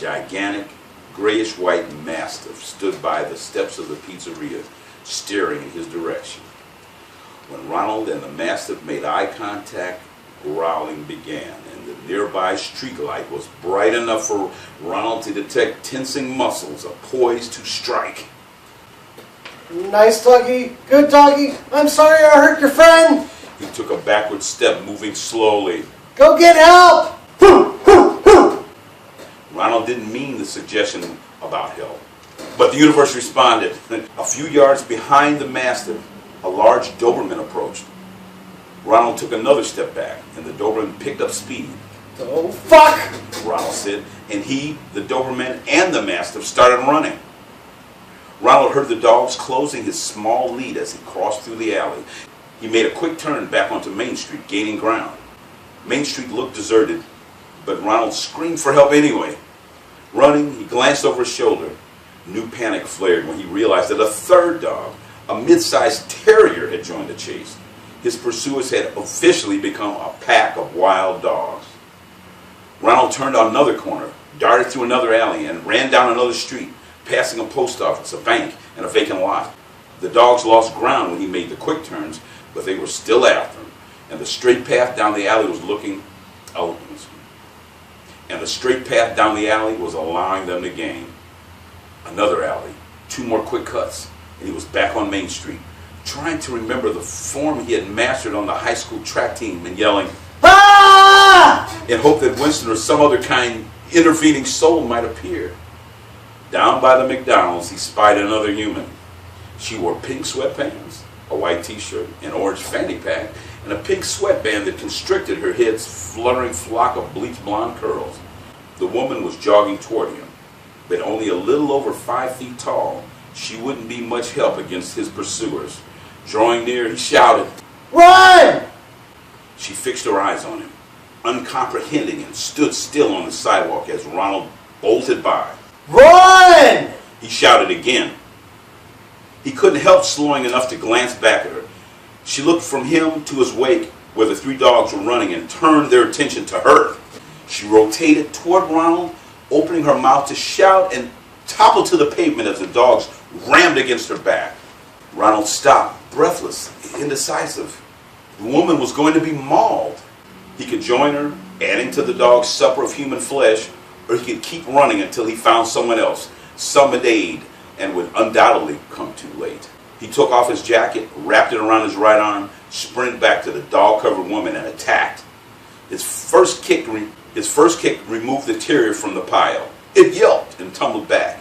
gigantic, grayish-white mastiff stood by the steps of the pizzeria, staring in his direction. When Ronald and the mastiff made eye contact, growling began, and the nearby street light was bright enough for Ronald to detect tensing muscles poised to strike. Nice doggy, good doggy. I'm sorry I hurt your friend. He took a backward step, moving slowly. Go get help! Ronald didn't mean the suggestion about help, but the universe responded. A few yards behind the mastiff, a large Doberman approached. Ronald took another step back, and the Doberman picked up speed. Oh, fuck! Ronald said, and he, the Doberman, and the mastiff started running. Ronald heard the dogs closing his small lead as he crossed through the alley. He made a quick turn back onto Main Street, gaining ground. Main Street looked deserted, but Ronald screamed for help anyway. Running, he glanced over his shoulder. New panic flared when he realized that a third dog, a mid-sized terrier, had joined the chase. His pursuers had officially become a pack of wild dogs. Ronald turned on another corner, darted through another alley, and ran down another street, passing a post office, a bank, and a vacant lot. The dogs lost ground when he made the quick turns, but they were still after him, and the straight path down the alley was allowing them to gain. Another alley, 2 more quick cuts, and he was back on Main Street, trying to remember the form he had mastered on the high school track team and yelling, "Ah!" in hope that Winston or some other kind intervening soul might appear. Down by the McDonald's, he spied another human. She wore pink sweatpants, a white t-shirt, an orange fanny pack, and a pink sweatband that constricted her head's fluttering flock of bleached blonde curls. The woman was jogging toward him, but only a little over 5 feet tall. She wouldn't be much help against his pursuers. Drawing near, he shouted, "Run!" She fixed her eyes on him, uncomprehending, and stood still on the sidewalk as Ronald bolted by. "Run!" he shouted again. He couldn't help slowing enough to glance back at her. She looked from him to his wake, where the 3 dogs were running, and turned their attention to her. She rotated toward Ronald, opening her mouth to shout, and toppled to the pavement as the dogs rammed against her back. Ronald stopped, breathless, indecisive. The woman was going to be mauled. He could join her, adding to the dog's supper of human flesh, or he could keep running until he found someone else, summoned aid, and would undoubtedly come too late. He took off his jacket, wrapped it around his right arm, sprinted back to the dog-covered woman, and attacked. His first kick removed the terrier from the pile. It yelped and tumbled back,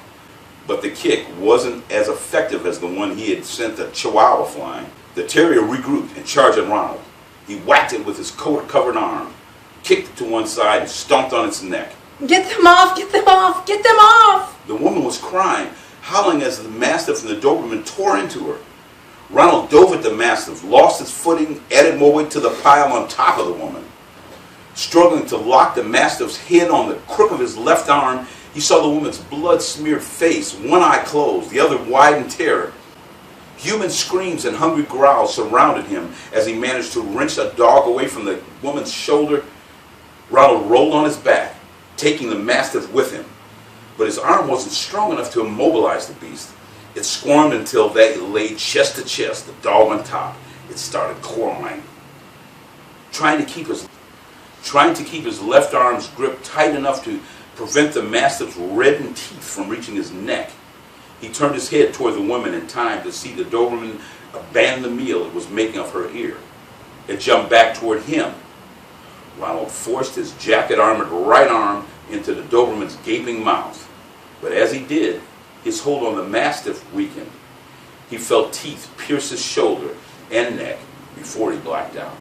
but the kick wasn't as effective as the one he had sent the chihuahua flying. The terrier regrouped and charged at Ronald. He whacked it with his coat-covered arm, kicked it to one side, and stomped on its neck. "Get them off! Get them off! Get them off!" The woman was crying, howling as the mastiff and the Doberman tore into her. Ronald dove at the mastiff, lost his footing, added more weight to the pile on top of the woman. Struggling to lock the mastiff's head on the crook of his left arm, he saw the woman's blood-smeared face, one eye closed, the other wide in terror. Human screams and hungry growls surrounded him as he managed to wrench a dog away from the woman's shoulder. Ronald rolled on his back, taking the mastiff with him, but his arm wasn't strong enough to immobilize the beast. It squirmed until they lay chest to chest, the dog on top. It started clawing, trying to keep his left arm's grip tight enough to prevent the mastiff's reddened teeth from reaching his neck. He turned his head toward the woman in time to see the Doberman abandon the meal it was making of her ear. It jumped back toward him. Ronald forced his jacket-armored right arm into the Doberman's gaping mouth. But as he did, his hold on the mastiff weakened. He felt teeth pierce his shoulder and neck before he blacked out.